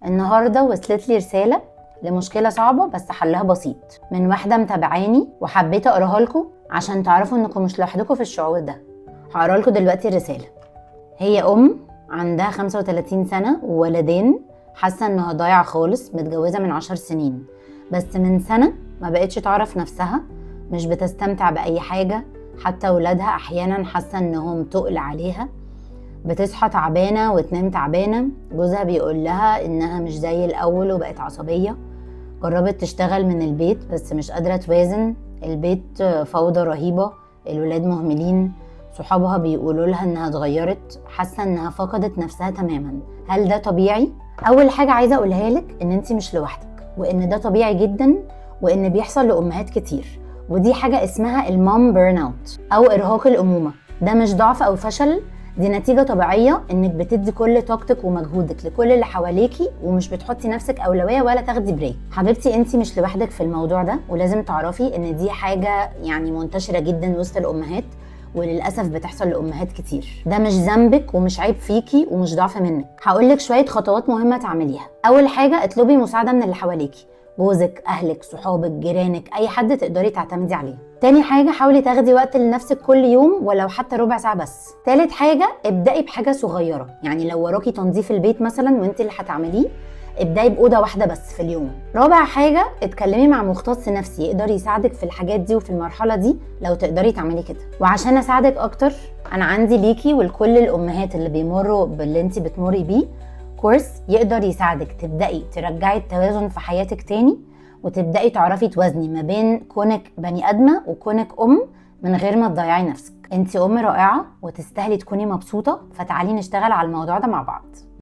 النهارده وصلت لي رساله لمشكله صعبه بس حلها بسيط من واحده متابعاني، وحبيت اقراها لكم عشان تعرفوا انكم مش لوحدكم في الشعور ده. هقرا لكم دلوقتي الرساله. هي عندها 35 سنه وولدين، حاسه انها ضايعه خالص، متجوزه من 10 سنين، بس من سنه ما بقتش تعرف نفسها، مش بتستمتع باي حاجه، حتى ولادها احيانا حاسه انهم تقل عليها، بتصحى تعبانه وتنام تعبانه، جوزها بيقول لها انها مش زي الاول وبقت عصبيه، جربت تشتغل من البيت بس مش قادره توازن، البيت فوضى رهيبه، الولاد مهملين، صحابها بيقولوا لها انها اتغيرت، حاسه انها فقدت نفسها تماما. هل ده طبيعي؟ اول حاجه عايزه اقولها لك ان انت مش لوحدك، وان ده طبيعي جدا، وان بيحصل لامهات كتير، ودي حاجه اسمها المام بيرن اوت او ارهاق الامومه. ده مش ضعف او فشل، دي نتيجة طبيعية انك بتدي كل طاقتك ومجهودك لكل اللي حواليكي، ومش بتحطي نفسك اولوية ولا تاخدي بريك. حبيبتي انتي مش لوحدك في الموضوع ده، ولازم تعرفي ان دي حاجة يعني منتشرة جدا وسط الامهات، وللأسف بتحصل لأمهات كتير. ده مش ذنبك ومش عيب فيكي ومش ضعف منك. هقولك شوية خطوات مهمة تعمليها. اول حاجة، اطلبي مساعدة من اللي حواليكي، جوزك، اهلك، صحابك، جيرانك، اي حد تقدري تعتمدي عليه. تاني حاجة، حاولي تاخدي وقت لنفسك كل يوم ولو حتى ربع ساعة بس. تالت حاجة، ابدأي بحاجة صغيرة، يعني لو وراكي تنظيف البيت مثلا وانت اللي هتعمليه، ابدأي بأوضة واحدة بس في اليوم. رابع حاجة، اتكلمي مع مختص نفسي يقدر يساعدك في الحاجات دي وفي المرحلة دي لو تقدري تعملي كده. وعشان اساعدك اكتر، انا عندي ليكي ولكل الامهات اللي بيمروا باللي انت بتمري بيه كورس يقدر يساعدك تبدأي ترجعي التوازن في حياتك تاني، وتبدأي تعرفي توازني ما بين كونك بني آدمة وكونك من غير ما تضيعي نفسك. انتي رائعة وتستاهلي تكوني مبسوطة، فتعالي نشتغل على الموضوع ده مع بعض.